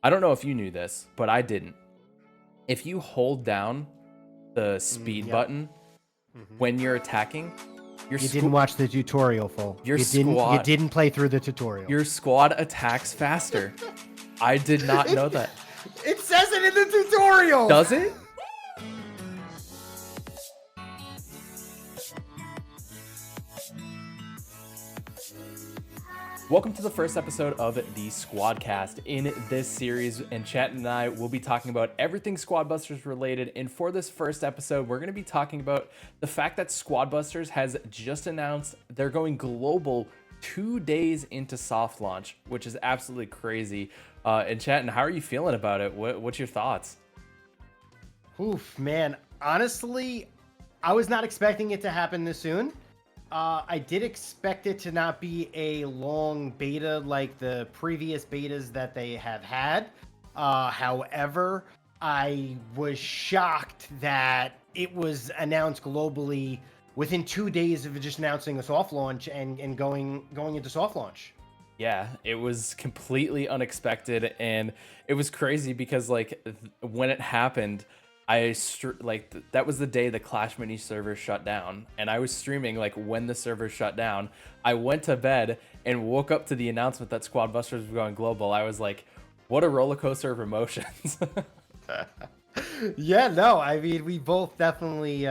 I don't know if you knew this, but I didn't. If you hold down the speed button when you're attacking, you didn't watch the tutorial, full. You didn't play through the tutorial. Your squad attacks faster. I did not know that. It says it in the tutorial. Does it? Welcome to the first episode of the SquadCast. In this series, and Chat and I will be talking about everything Squadbusters related. And for this first episode, we're going to be talking about the fact that Squadbusters has just announced they're going global 2 days into soft launch, which is absolutely crazy. And Chat, and how are you feeling about it? What's your thoughts? Oof, man. Honestly, I was not expecting it to happen this soon. I did expect it to not be a long beta like the previous betas that they have had. However, I was shocked that it was announced globally within 2 days of just announcing a soft launch and going into soft launch. Yeah, it was completely unexpected, and it was crazy because when it happened, that was the day the Clash Mini server shut down, and I was streaming when the server shut down. I went to bed and woke up to the announcement that Squadbusters was going global. I was like, what a roller coaster of emotions. Yeah, no, I mean, we both definitely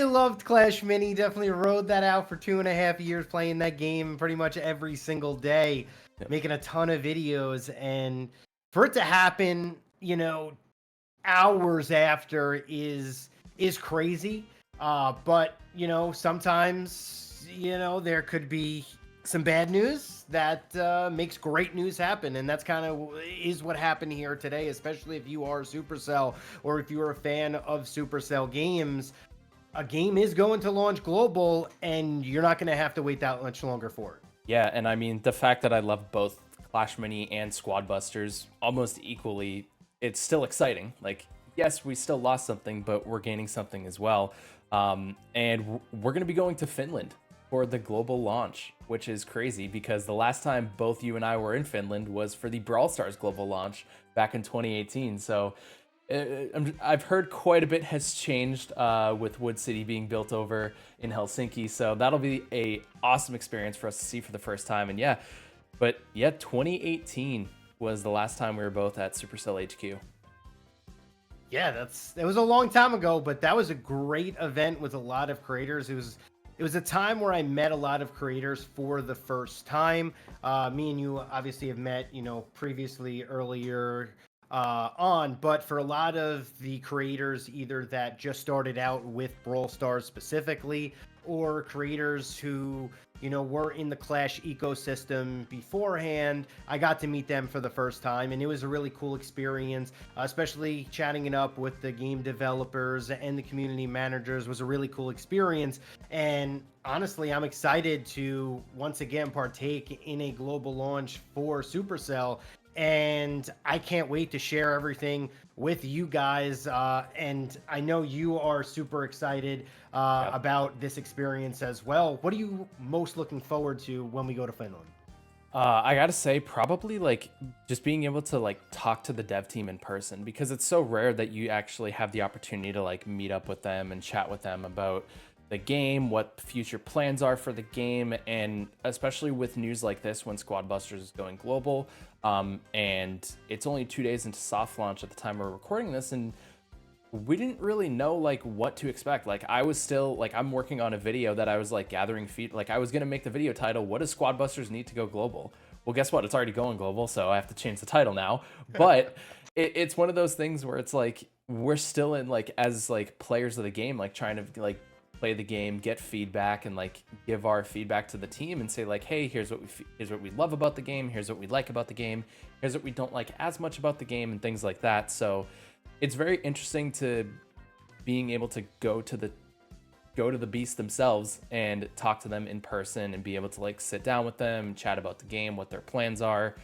loved Clash Mini, definitely rode that out for 2.5 years, playing that game pretty much every single day, making a ton of videos, and for it to happen, hours after is crazy. But sometimes there could be some bad news that makes great news happen, and that's kind of is what happened here today, especially if you are Supercell or if you're a fan of Supercell games. A game is going to launch global, and you're not going to have to wait that much longer for it. Yeah, and I mean, the fact that I love both Clash Mini and Squadbusters almost equally, it's still exciting. Yes, we still lost something, but we're gaining something as well. And we're going to be going to Finland for the global launch, which is crazy because the last time both you and I were in Finland was for the Brawl Stars global launch back in 2018. So I've heard quite a bit has changed with Wood City being built over in Helsinki. So that'll be a awesome experience for us to see for the first time. And 2018 was the last time we were both at Supercell HQ. Yeah, it was a long time ago, but that was a great event with a lot of creators. It was a time where I met a lot of creators for the first time. Me and you obviously have met, previously earlier on, but for a lot of the creators either that just started out with Brawl Stars specifically, or creators who were in the Clash ecosystem beforehand, I got to meet them for the first time, and it was a really cool experience, especially chatting it up with the game developers and the community managers was a really cool experience. And honestly, I'm excited to once again partake in a global launch for Supercell, and I can't wait to share everything with you guys. And I know you are super excited about this experience as well. What are you most looking forward to when we go to Finland? I gotta say, probably just being able to talk to the dev team in person, because it's so rare that you actually have the opportunity to meet up with them and chat with them about the game, what future plans are for the game, and especially with news like this when Squadbusters is going global, and it's only 2 days into soft launch at the time we're recording this, and we didn't really know what to expect. I was still I'm working on a video that I was gathering feed. I was gonna make the video title, "What does Squadbusters need to go global?" Well, guess what? It's already going global, so I have to change the title now. But it's one of those things where it's we're still in as players of the game, trying to play the game, get feedback, and give our feedback to the team and say hey, here's what we love about the game, here's what we like about the game, here's what we don't like as much about the game, and things like that. So it's very interesting to being able to go to the beast themselves and talk to them in person and be able to sit down with them and chat about the game, what their plans are,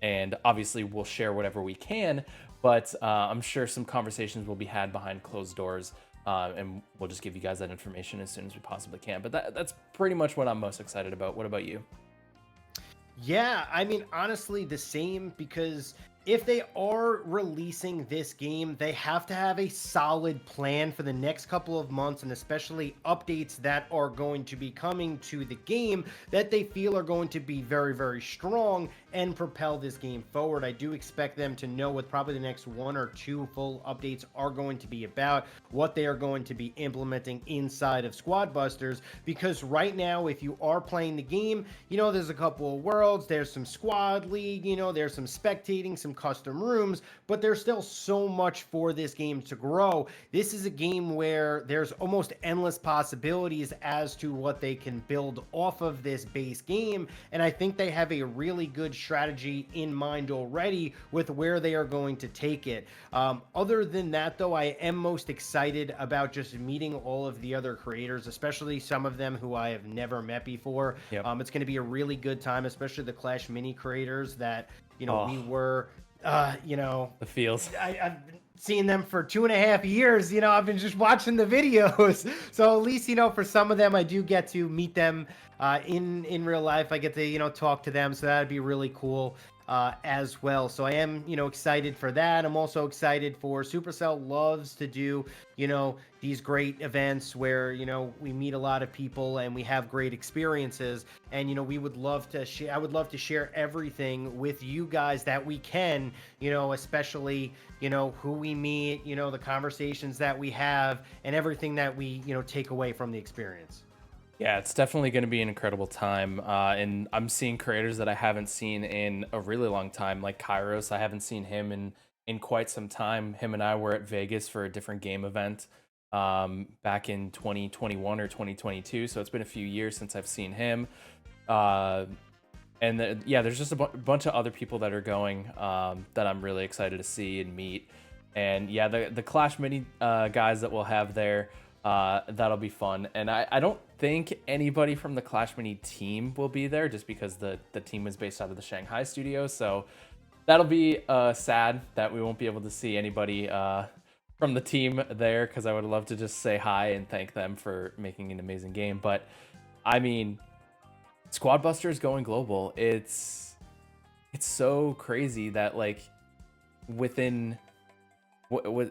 and obviously we'll share whatever we can, but I'm sure some conversations will be had behind closed doors. And we'll just give you guys that information as soon as we possibly can. But that's pretty much what I'm most excited about. What about you? Yeah, I mean, honestly, the same because if they are releasing this game, they have to have a solid plan for the next couple of months and especially updates that are going to be coming to the game that they feel are going to be very, very strong and propel this game forward. I do expect them to know what probably the next one or two full updates are going to be about, what they are going to be implementing inside of Squad Busters, because right now, if you are playing the game, there's a couple of worlds, there's some squad league, there's some spectating, some custom rooms, but there's still so much for this game to grow. This is a game where there's almost endless possibilities as to what they can build off of this base game, and I think they have a really good strategy in mind already with where they are going to take it. Other than that, though, I am most excited about just meeting all of the other creators, especially some of them who I have never met before. Yep. It's going to be a really good time, especially the Clash Mini creators that Oh. we were The feels. I've been seeing them for 2.5 years. I've been just watching the videos. So at least, for some of them, I do get to meet them in real life. I get to, talk to them. So that'd be really cool as well. So I am, excited for that. I'm also excited for Supercell loves to do, these great events where, we meet a lot of people and we have great experiences. And, we would love to share, I would love to share everything with you guys that we can, especially, who we meet, the conversations that we have and everything that we, take away from the experience. Yeah, it's definitely going to be an incredible time. And I'm seeing creators that I haven't seen in a really long time, like Kairos. I haven't seen him in quite some time. Him and I were at Vegas for a different game event back in 2021 or 2022. So it's been a few years since I've seen him. There's just a bunch of other people that are going that I'm really excited to see and meet. And yeah, the Clash Mini guys that we'll have there, that'll be fun. And I don't think anybody from the Clash Mini team will be there just because the team is based out of the Shanghai studio. So that'll be sad that we won't be able to see anybody from the team there, because I would love to just say hi and thank them for making an amazing game. But I mean, Squad Busters going global, it's so crazy that like within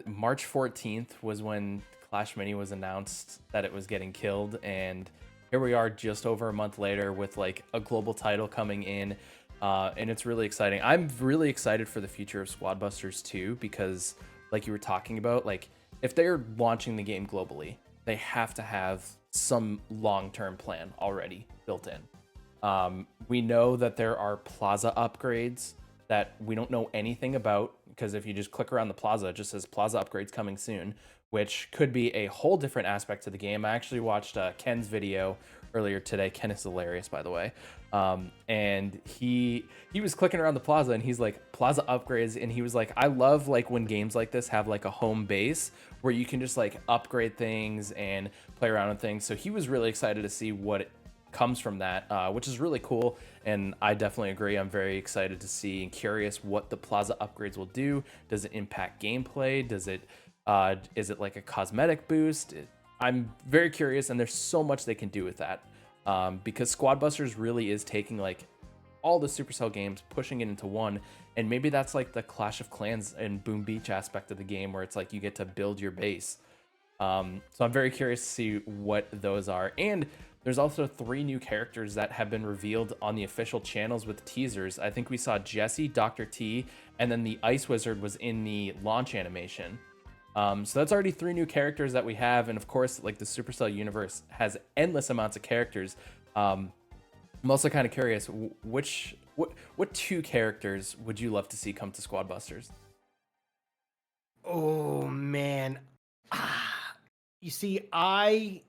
March 14th was when Clash Mini was announced that it was getting killed, and here we are just over a month later with like a global title coming in, and it's really exciting. I'm really excited for the future of Squad Busters too, because like you were talking about, like if they're launching the game globally, they have to have some long-term plan already built in. We know that there are plaza upgrades that we don't know anything about, because if you just click around the plaza, it just says plaza upgrades coming soon, which could be a whole different aspect to the game. I actually watched Ken's video earlier today. Ken is hilarious, by the way. And he was clicking around the plaza and he's like, plaza upgrades. And he was like, I love like when games like this have like a home base where you can just like upgrade things and play around with things. So he was really excited to see what comes from that, which is really cool. And I definitely agree. I'm very excited to see and curious what the plaza upgrades will do. Does it impact gameplay? Does it is it like a cosmetic boost? I'm very curious, and there's so much they can do with that, because Squad Busters really is taking like all the Supercell games, pushing it into one, and maybe that's like the Clash of Clans and Boom Beach aspect of the game, where it's like you get to build your base. So I'm very curious to see what those are. And there's also 3 new characters that have been revealed on the official channels with teasers. I think we saw Jesse, Dr. T, and then the Ice Wizard was in the launch animation. So that's already 3 new characters that we have, and of course, like the Supercell universe has endless amounts of characters. I'm also kind of curious, what 2 characters would you love to see come to Squad Busters? Oh man, you see, I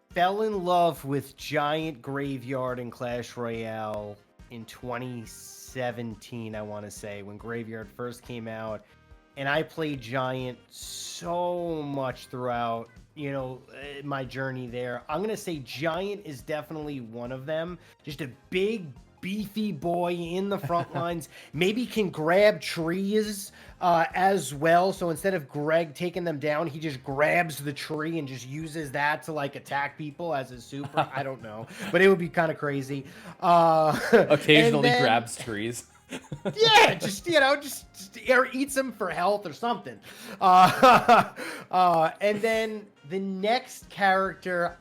fell in love with Giant Graveyard in Clash Royale in 2017, I want to say, when Graveyard first came out. And I played Giant so much throughout, my journey there. I'm going to say Giant is definitely one of them. Just a big beefy boy in the front lines, maybe can grab trees as well. So instead of Greg taking them down, he just grabs the tree and just uses that to like attack people as his super. I don't know, but it would be kind of crazy. Occasionally grabs trees. Yeah, just or eats them for health or something. And then the next character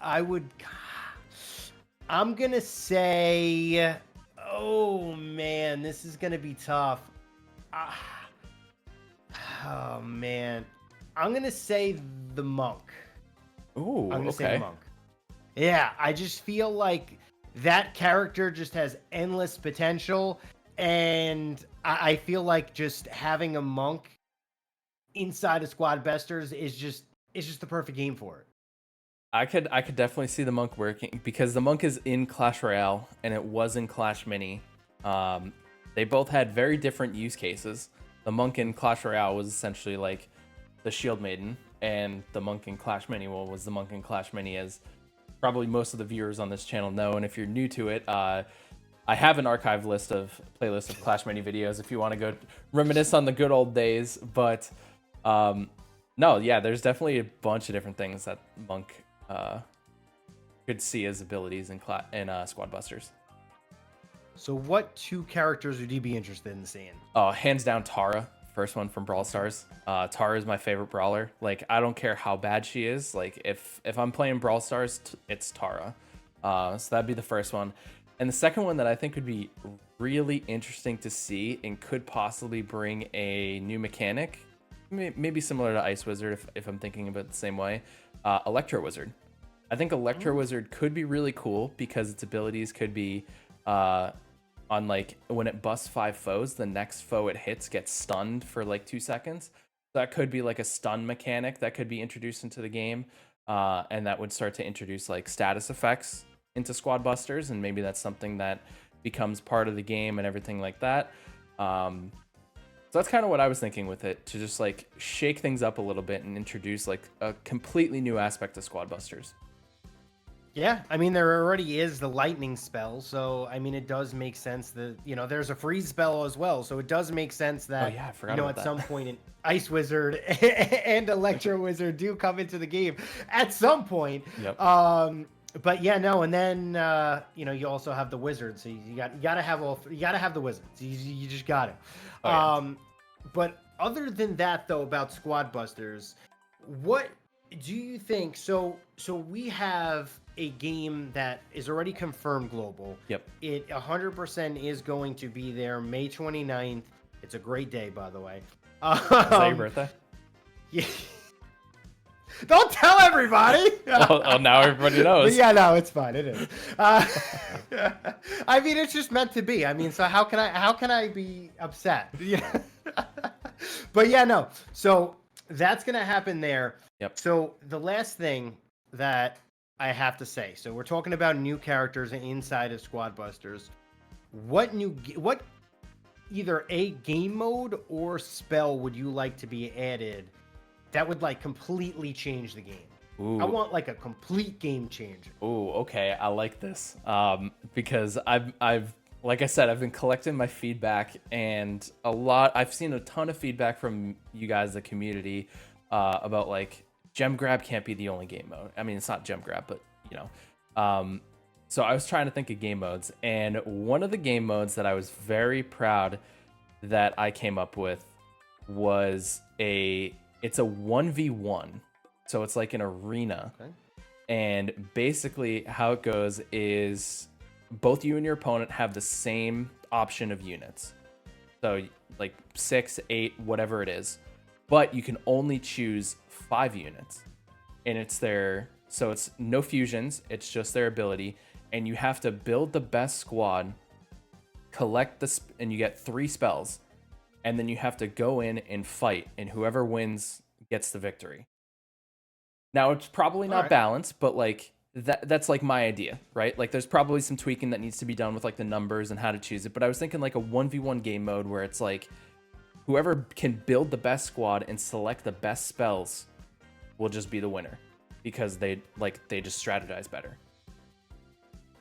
I'm gonna say, oh man, this is gonna be tough. Oh man, I'm gonna say the monk. Ooh, I'm gonna say okay. the monk. Yeah, I just feel like that character just has endless potential, and I feel like just having a monk inside of Squad Besters is just the perfect game for it. I could definitely see the monk working because the monk is in Clash Royale and it was in Clash Mini. They both had very different use cases. The monk in Clash Royale was essentially like the Shield Maiden, and the monk in Clash Mini was the monk in Clash Mini, as probably most of the viewers on this channel know. And if you're new to it, I have an archive playlist of Clash Mini videos if you want to go reminisce on the good old days. But no, yeah, there's definitely a bunch of different things that monk could see as abilities in Squad Busters. So what two characters would you be interested in seeing? Hands down Tara, first one from Brawl Stars. Tara is my favorite brawler. Like, I don't care how bad she is. Like, if I'm playing Brawl Stars, it's Tara. So that'd be the first one. And the second one that I think would be really interesting to see and could possibly bring a new mechanic, maybe similar to Ice Wizard if I'm thinking about it the same way, Electro Wizard. I think Electro Wizard could be really cool because its abilities could be on like when it busts 5 foes, the next foe it hits gets stunned for like 2 seconds. So that could be like a stun mechanic that could be introduced into the game, and that would start to introduce like status effects into Squad Busters, and maybe that's something that becomes part of the game and everything like that. So that's kind of what I was thinking with it, to just like shake things up a little bit and introduce like a completely new aspect of Squad Busters. Yeah, I mean, there already is the lightning spell, so I mean, it does make sense that, there's a freeze spell as well, so it does make sense that, I forgot about at that. some point in Ice Wizard and Electro Wizard do come into the game at some point. Yep. But yeah, no, and then you also have the wizard, so you gotta have the wizards. You just got it. Oh, yeah. But other than that, though, about Squad Busters, what do you think? So we have a game that is already confirmed global. Yep. It 100% is going to be there May 29th. It's a great day, by the way. Is that your birthday? Yeah. Don't tell everybody. Oh, now everybody knows. But yeah, no, it's fine. It is. I mean, it's just meant to be. I mean, so how can I be upset? But yeah, no. So that's gonna happen there. Yep. So the last thing that I have to say. So we're talking about new characters inside of Squad Busters. What either a game mode or spell would you like to be added that would like completely change the game? Ooh. I want like a complete game changer. Ooh, okay, I like this. Because I've like I said, I've been collecting my feedback, and I've seen a ton of feedback from you guys, the community, about like gem grab can't be the only game mode. I mean, it's not gem grab, but so I was trying to think of game modes, and one of the game modes that I was very proud that I came up with was it's a 1v1. So it's like an arena. Okay. And basically how it goes is both you and your opponent have the same option of units. So like 6, 8, whatever it is. But you can only choose 5 units. And so it's no fusions, it's just their ability. And you have to build the best squad, and you get 3 spells. And then you have to go in and fight, and whoever wins gets the victory. Now, it's probably not balanced, but like that's like my idea, right? Like there's probably some tweaking that needs to be done with like the numbers and how to choose it. But I was thinking like a 1v1 game mode where it's like whoever can build the best squad and select the best spells will just be the winner, because they just strategize better.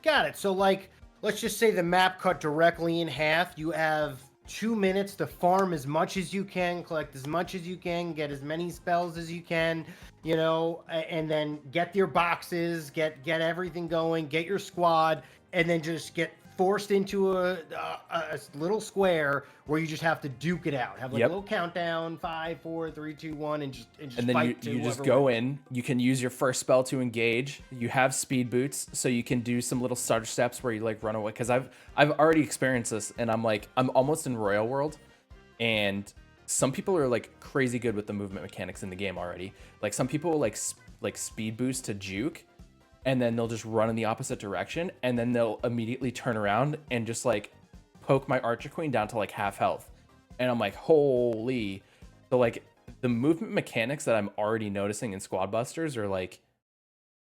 Got it. So like let's just say the map cut directly in half. You have 2 minutes to farm as much as you can, collect as much as you can, get as many spells as you can, and then get your boxes, get everything going, get your squad, and then just get forced into a little square where you just have to duke it out. Have like a little countdown, 5, 4, 3, 2, 1, and just and then fight you just go in. You can use your first spell to engage. You have speed boots, so you can do some little starter steps where you like run away. Because I've already experienced this, and I'm almost in Royal World, and some people are like crazy good with the movement mechanics in the game already. Like some people like speed boost to juke, and then they'll just run in the opposite direction, and then they'll immediately turn around and just like poke my Archer Queen down to like half health. And I'm like, holy. So like the movement mechanics that I'm already noticing in Squad Busters are like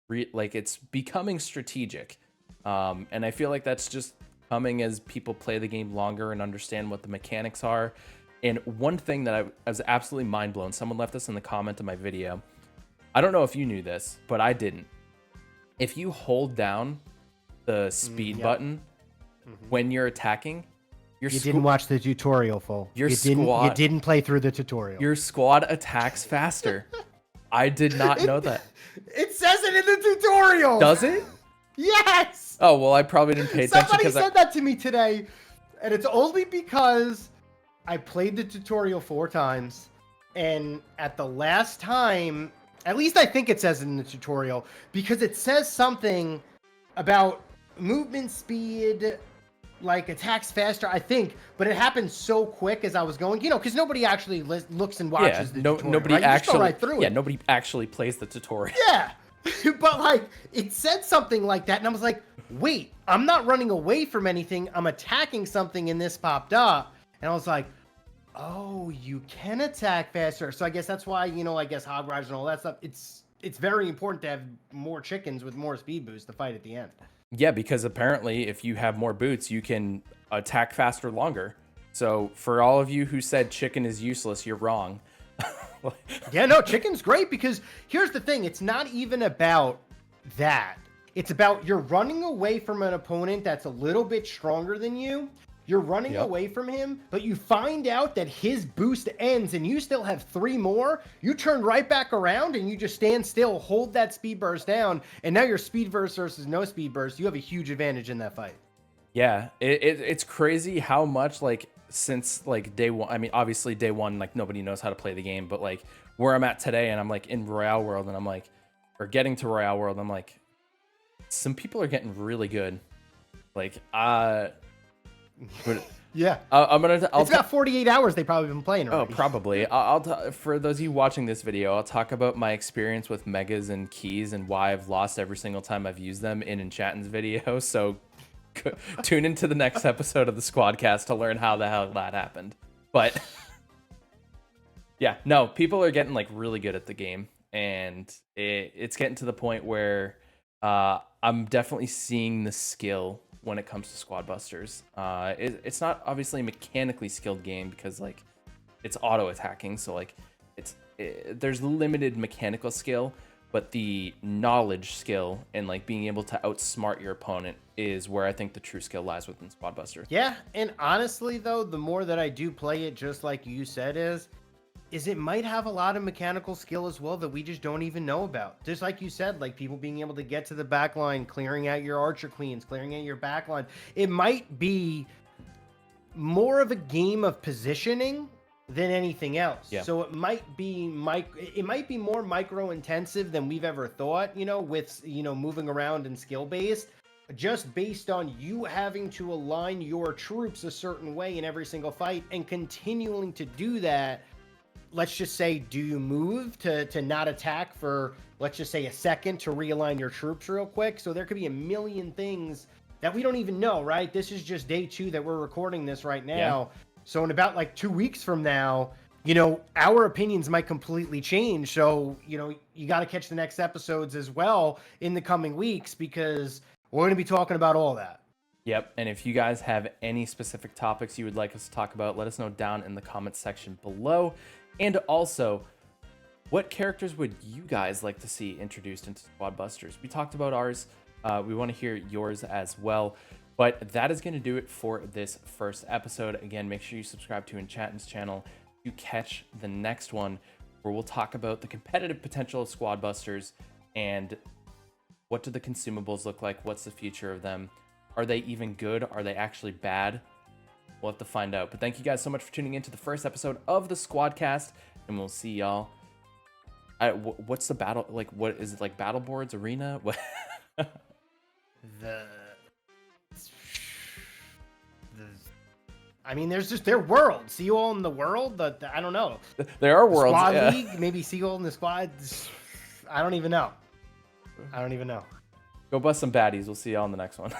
it's becoming strategic. And I feel like that's just coming as people play the game longer and understand what the mechanics are. And one thing that I was absolutely mind blown, someone left this in the comment of my video. I don't know if you knew this, but I didn't. If you hold down the speed button when you're attacking, you didn't watch the tutorial, Full. You didn't play through the tutorial. Your squad attacks faster. I did not know that. It says it in the tutorial. Does it? Yes. Oh, well, I probably didn't pay attention. Somebody said that to me today, and it's only because I played the tutorial 4 times, and at the last time, at least I think it says it in the tutorial, because it says something about movement speed, like attacks faster, I think, but it happened so quick as I was going, because nobody actually looks and watches the tutorial. Nobody right? actually, right through it. Nobody actually plays the tutorial. Yeah, but like it said something like that, and I was like, wait, I'm not running away from anything. I'm attacking something, and this popped up, and I was like, oh, you can attack faster. So I guess that's why, I guess Hog Riders and all that stuff, it's very important to have more chickens with more speed boost to fight at the end. Yeah, because apparently if you have more boots, you can attack faster longer. So for all of you who said chicken is useless, you're wrong. Yeah, no, chicken's great because here's the thing. It's not even about that. It's about you're running away from an opponent that's a little bit stronger than you. You're running away from him, but you find out that his boost ends and you still have 3 more. You turn right back around and you just stand still, hold that speed burst down, and now your speed burst versus no speed burst, you have a huge advantage in that fight. Yeah, it's crazy how much, like, since, like, day one, I mean, obviously day one, like, nobody knows how to play the game, but, like, where I'm at today, and I'm, like, in Royale World, and I'm, like, or getting to Royale World, I'm, like, some people are getting really good. Like, yeah, it's about 48 hours they've probably been playing already. Oh, probably. For those of you watching this video, I'll talk about my experience with megas and keys and why I've lost every single time I've used them in Enchantin's video. So tune into the next episode of the SquadCast to learn how the hell that happened. But yeah, no, people are getting like really good at the game, and it's getting to the point where I'm definitely seeing the skill when it comes to Squad Busters. It's not obviously a mechanically skilled game because like it's auto attacking, so like there's limited mechanical skill, but the knowledge skill and like being able to outsmart your opponent is where I think the true skill lies within Squad Buster. Yeah, and honestly though, the more that I do play it, just like you said, is it might have a lot of mechanical skill as well that we just don't even know about. Just like you said, like people being able to get to the back line, clearing out your Archer Queens, clearing out your back line. It might be more of a game of positioning than anything else. Yeah. So it might be more micro intensive than we've ever thought, with, moving around and skill based, just based on you having to align your troops a certain way in every single fight and continuing to do that. Let's just say, do you move to not attack for, let's just say, a second to realign your troops real quick? So there could be a million things that we don't even know, right? This is just day 2 that we're recording this right now. Yeah. So in about like 2 weeks from now, our opinions might completely change. So, you got to catch the next episodes as well in the coming weeks because we're going to be talking about all that. Yep, and if you guys have any specific topics you would like us to talk about, let us know down in the comments section below. And also, what characters would you guys like to see introduced into Squad Busters? We talked about ours. We want to hear yours as well. But that is going to do it for this first episode. Again, make sure you subscribe to Enchantin's channel to catch the next one, where we'll talk about the competitive potential of Squad Busters and what do the consumables look like? What's the future of them? Are they even good? Are they actually bad? We'll have to find out. But thank you guys so much for tuning in to the first episode of the SquadCast, and we'll see y'all. What's the battle like? What is it like? Battle boards, arena? What? I mean, they're worlds. See you all in the world. I don't know. There are worlds. Squad yeah. League, maybe see you all in the squad. I don't even know. Go bust some baddies. We'll see y'all in the next one.